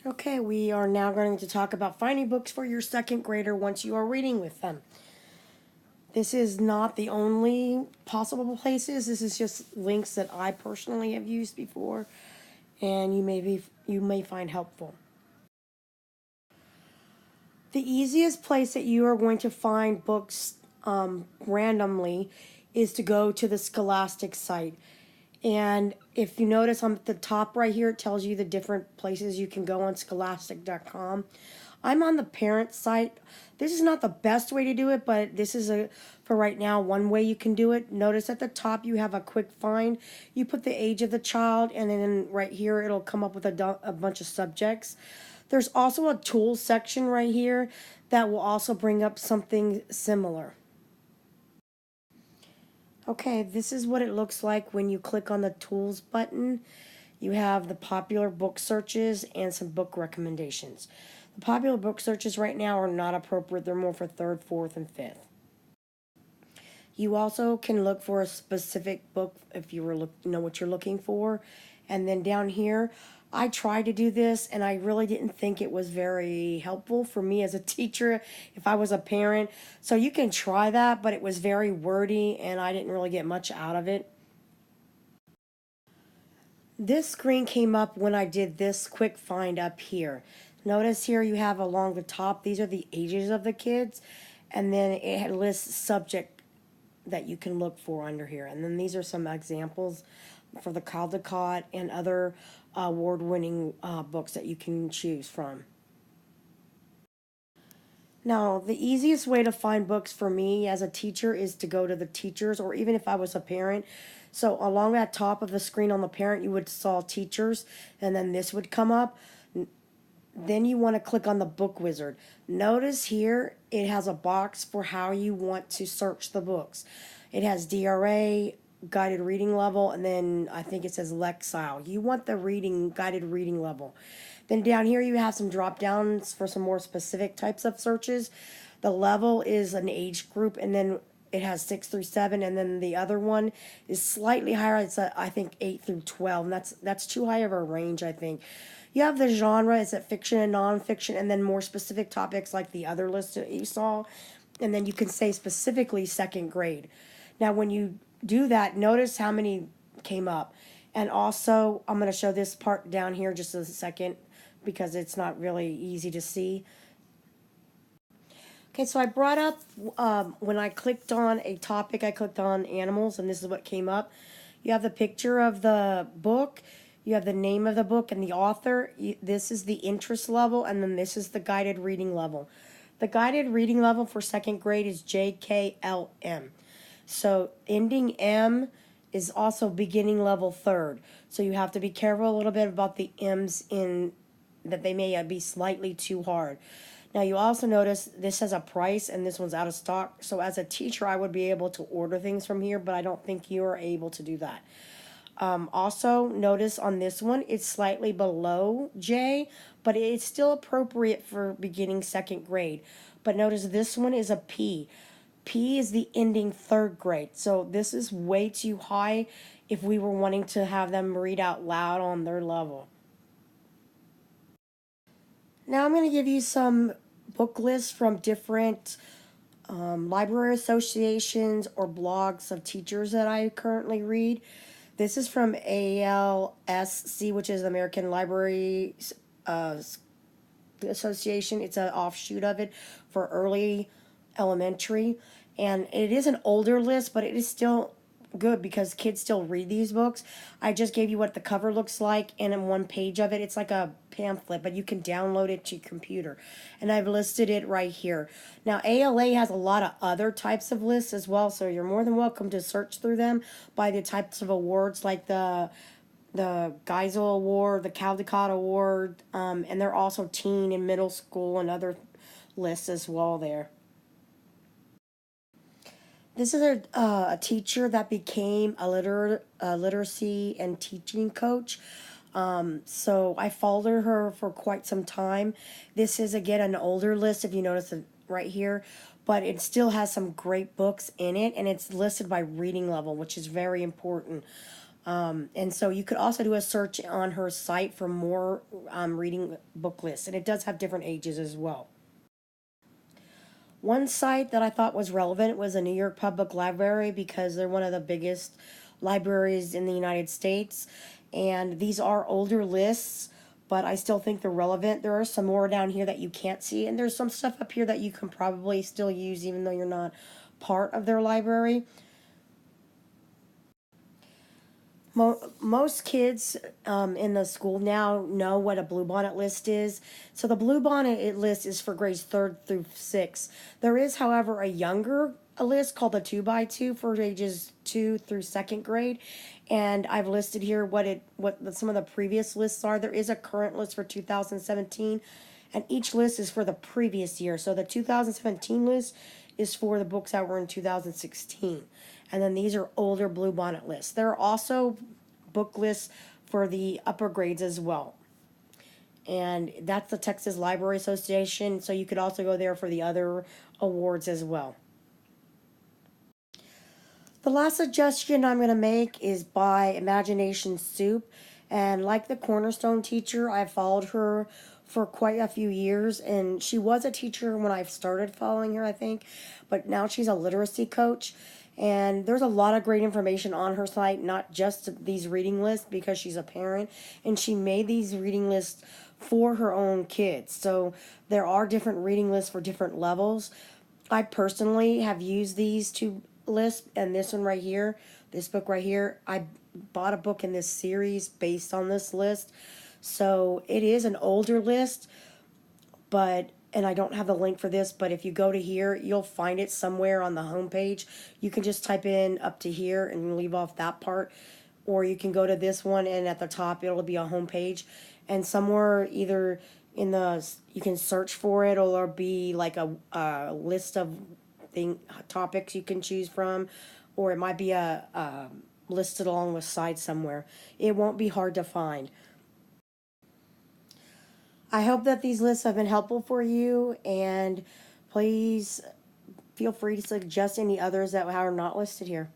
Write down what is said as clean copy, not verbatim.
Okay, we are now going to talk about finding books for your second grader once you are reading with them. This is not the only possible places. This is just links that I personally have used before, and you may find helpful. The easiest place that you are going to find books randomly is to go to the Scholastic site. And if you notice on the top right here, it tells you the different places you can go on scholastic.com. I'm on the parent site. This is not the best way to do it, but this is for right now, one way you can do it. Notice at the top you have a quick find. You put the age of the child, and then right here it'll come up with a bunch of subjects. There's also a tools section right here that will also bring up something similar. Okay, this is what it looks like when you click on the tools button. You have the popular book searches and some book recommendations. The popular book searches right now are not appropriate. They're more for third, fourth, and fifth. You also can look for a specific book if you know what you're looking for. And then down here, I tried to do this and I really didn't think it was very helpful for me as a teacher if I was a parent. So you can try that, but it was very wordy and I didn't really get much out of it. This screen came up when I did this quick find up here. Notice here you have along the top, these are the ages of the kids, and then it lists subject that you can look for under here. And then these are some examples for the Caldecott and other award-winning books that you can choose from. Now, the easiest way to find books for me as a teacher is to go to the teachers, or even if I was a parent. So along that top of the screen on the parent, you would saw teachers, and then this would come up. Then you want to click on the book wizard. Notice here it has a box for how you want to search the books. It has DRA, guided reading level, and then I think it says Lexile. You want the guided reading level. Then down here you have some drop downs for some more specific types of searches. The level is an age group, and then it has 6 through 7, and then the other one is slightly higher. It's I think 8 through 12, and that's too high of a range, I think. You have the genre, is it fiction and nonfiction, and then more specific topics like the other list that you saw, and then you can say specifically second grade. Now when you do that, notice how many came up. And also, I'm going to show this part down here just a second because it's not really easy to see. Okay, so I brought up, when I clicked on a topic, I clicked on animals, and this is what came up. You have the picture of the book, you have the name of the book and the author. This is the interest level, and then this is the guided reading level. The guided reading level for second grade is JKLM. So ending M is also beginning level third. So you have to be careful a little bit about the M's in that they may be slightly too hard. Now you also notice this has a price and this one's out of stock. So as a teacher, I would be able to order things from here, but I don't think you are able to do that. Also notice on this one, it's slightly below J, but it's still appropriate for beginning second grade. But notice this one is a P. P is the ending third grade. So this is way too high if we were wanting to have them read out loud on their level. Now I'm going to give you some book lists from different library associations or blogs of teachers that I currently read. This is from ALSC, which is the American Library Association. It's an offshoot of it for early elementary. And it is an older list, but it is still good because kids still read these books. I just gave you what the cover looks like, and in one page of it, it's like a pamphlet, but you can download it to your computer. And I've listed it right here. Now, ALA has a lot of other types of lists as well, so you're more than welcome to search through them by the types of awards like the Geisel Award, the Caldecott Award, and they're also teen and middle school and other lists as well there. This is a teacher that became a literacy and teaching coach. So I followed her for quite some time. This is, again, an older list, if you notice it right here, but it still has some great books in it, and it's listed by reading level, which is very important. And so you could also do a search on her site for more reading book lists, and it does have different ages as well. One site that I thought was relevant was the New York Public Library because they're one of the biggest libraries in the United States. And these are older lists, but I still think they're relevant. There are some more down here that you can't see, and there's some stuff up here that you can probably still use even though you're not part of their library. Most kids in the school now know what a bluebonnet list is. So the bluebonnet list is for grades 3rd through 6th. There is, however, a younger a list called a 2x2 for ages 2 through 2nd grade. And I've listed here some of the previous lists are. There is a current list for 2017, and each list is for the previous year. So the 2017 list is for the books that were in 2016. And then these are older bluebonnet lists. There are also book lists for the upper grades as well. And that's the Texas Library Association, so you could also go there for the other awards as well. The last suggestion I'm going to make is by Imagination Soup. And like the Cornerstone teacher, I've followed her for quite a few years. And she was a teacher when I started following her, I think. But now she's a literacy coach. And there's a lot of great information on her site, not just these reading lists because she's a parent. And she made these reading lists for her own kids. So there are different reading lists for different levels. I personally have used these two lists, and this one right here, this book right here, I bought a book in this series based on this list. So it is an older list, and I don't have the link for this, but if you go to here, you'll find it somewhere on the homepage. You can just type in up to here and leave off that part, or you can go to this one, and at the top it'll be a homepage, and somewhere either in the you can search for it, or there'll be like a list of topics you can choose from, or it might be listed along the side somewhere. It won't be hard to find. I hope that these lists have been helpful for you, and please feel free to suggest any others that are not listed here.